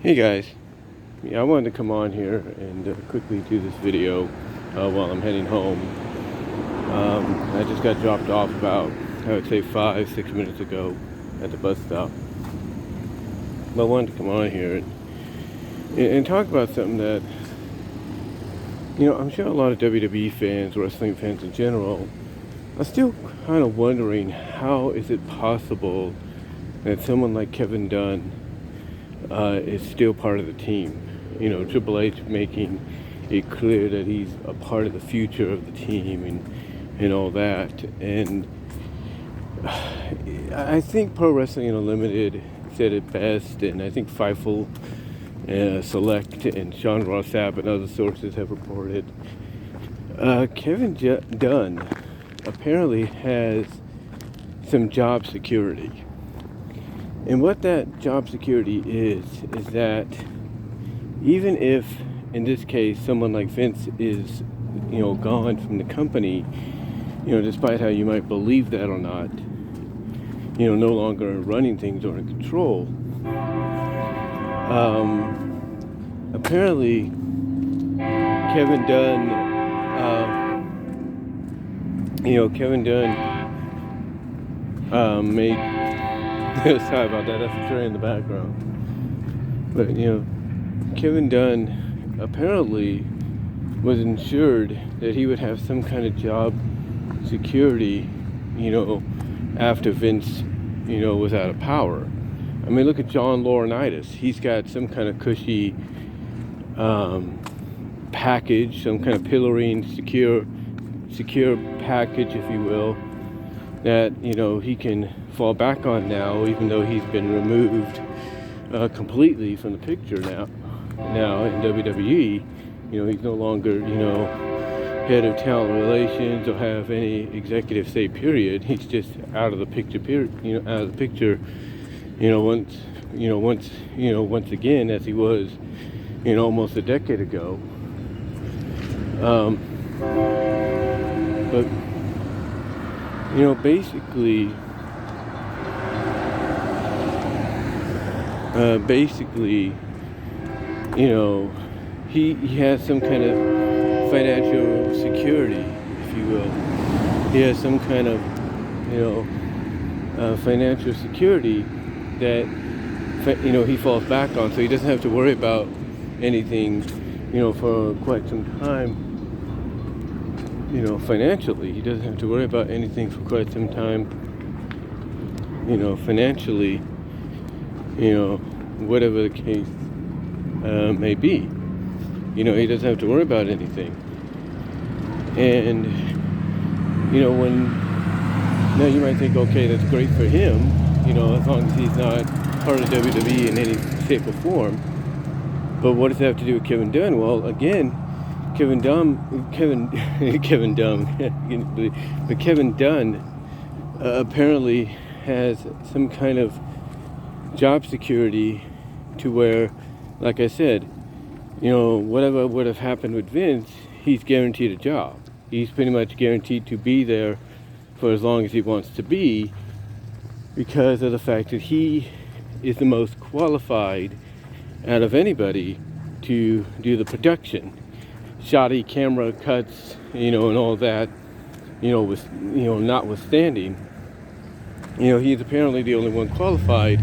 Hey guys, I wanted to come on here and quickly do this video while I'm heading home. I just got dropped off about, I would say 5-6 minutes ago at the bus stop. But I wanted to come on here and talk about something that, I'm sure a lot of WWE fans, wrestling fans in general, are still kind of wondering, how is it possible that someone like Kevin Dunn is still part of the team? Triple H making it clear that he's a part of the future of the team and all that. And I think Pro Wrestling Unlimited said it best, and I think Fightful Select and Sean Ross Sapp and other sources have reported. Kevin Dunn apparently has some job security. And what that job security is that even if, in this case, someone like Vince is, gone from the company, despite how you might believe that or not, no longer running things or in control, apparently Kevin Dunn, made sorry about that, that's a train in the background. But, Kevin Dunn apparently was ensured that he would have some kind of job security, after Vince, was out of power. I mean, look at John Laurinaitis. He's got some kind of cushy package, some kind of pillory secure package, if you will, that, he can fall back on now, even though he's been removed completely from the picture now in WWE. He's no longer, head of talent relations or have any executive say, period. He's just out of the picture, out of the picture, once again, as he was, almost a decade ago. But basically, he has some kind of financial security, if you will. He has some kind of, financial security that, he falls back on, so he doesn't have to worry about anything, for quite some time. Financially, he doesn't have to worry about anything for quite some time, financially, whatever the case may be. He doesn't have to worry about anything. And, now you might think, okay, that's great for him, as long as he's not part of WWE in any shape or form. But what does that have to do with Kevin Dunn? Well, again, Kevin Dunn apparently has some kind of job security to where, like I said, whatever would have happened with Vince, he's guaranteed a job. He's pretty much guaranteed to be there for as long as he wants to be, because of the fact that he is the most qualified out of anybody to do the production. Shoddy camera cuts, and all that, notwithstanding, he's apparently the only one qualified.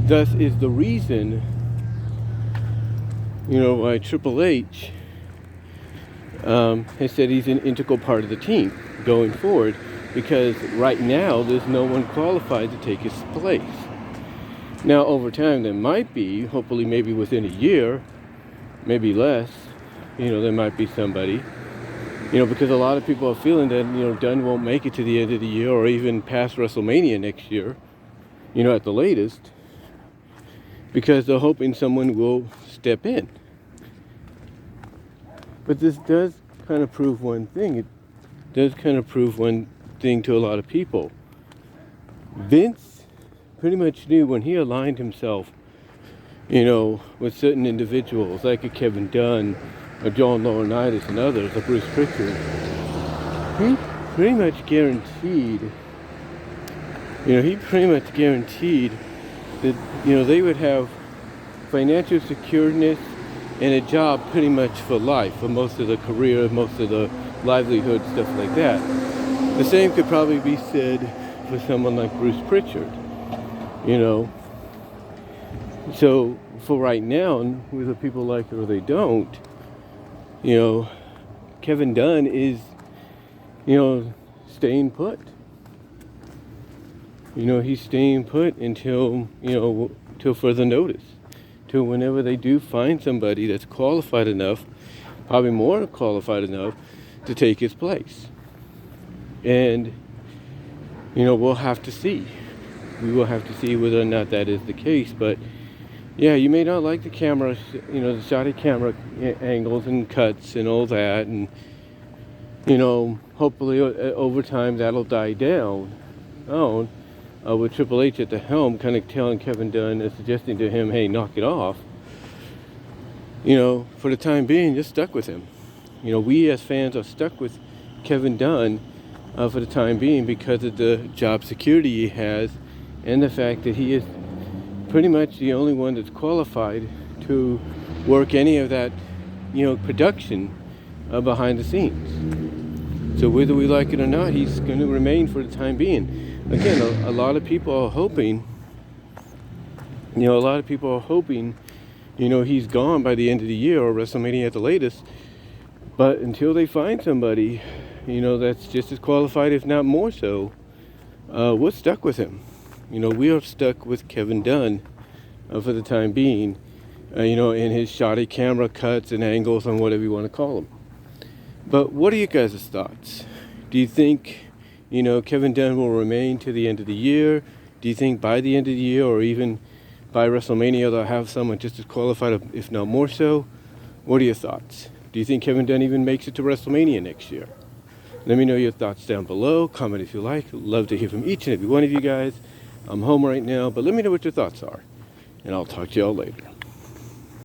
Thus is the reason, why Triple H has said he's an integral part of the team going forward, because right now there's no one qualified to take his place. Now, over time, there might be, hopefully maybe within a year, maybe less, there might be somebody, because a lot of people are feeling that, Dunn won't make it to the end of the year or even past WrestleMania next year, at the latest, because they're hoping someone will step in. But this does kind of prove one thing. It does kind of prove one thing to a lot of people. Vince pretty much knew when he aligned himself, with certain individuals like a Kevin Dunn, or John Laurinaitis and others, or Bruce Prichard, he pretty much guaranteed that, they would have financial secureness and a job pretty much for life, for most of the career, most of the livelihood, stuff like that. The same could probably be said for someone like Bruce Pritchard, you know. So for right now, whether people like it or they don't, you know, Kevin Dunn is, you know, staying put. You know, he's staying put until, you know, till further notice. Till whenever they do find somebody that's qualified enough, probably more qualified enough, to take his place. And, you know, we'll have to see. We will have to see whether or not that is the case. But, yeah, you may not like the camera, you know, the shoddy camera angles and cuts and all that. And, you know, hopefully over time that'll die down. With Triple H at the helm, kind of telling Kevin Dunn and suggesting to him, hey, knock it off. You know, for the time being, just stuck with him. You know, we as fans are stuck with Kevin Dunn for the time being because of the job security he has and the fact that he is pretty much the only one that's qualified to work any of that, you know, production behind the scenes. So whether we like it or not, he's going to remain for the time being. Again, a lot of people are hoping, you know, he's gone by the end of the year or WrestleMania at the latest. But until they find somebody, you know, that's just as qualified, if not more so, we're stuck with him. You know, we are stuck with Kevin Dunn for the time being, you know, in his shoddy camera cuts and angles and whatever you want to call them. But what are you guys' thoughts? Do you think, you know, Kevin Dunn will remain to the end of the year? Do you think by the end of the year or even by WrestleMania they'll have someone just as qualified, if not more so? What are your thoughts? Do you think Kevin Dunn even makes it to WrestleMania next year? Let me know your thoughts down below. Comment if you like. Love to hear from each and every one of you guys. I'm home right now, but let me know what your thoughts are. And I'll talk to y'all later.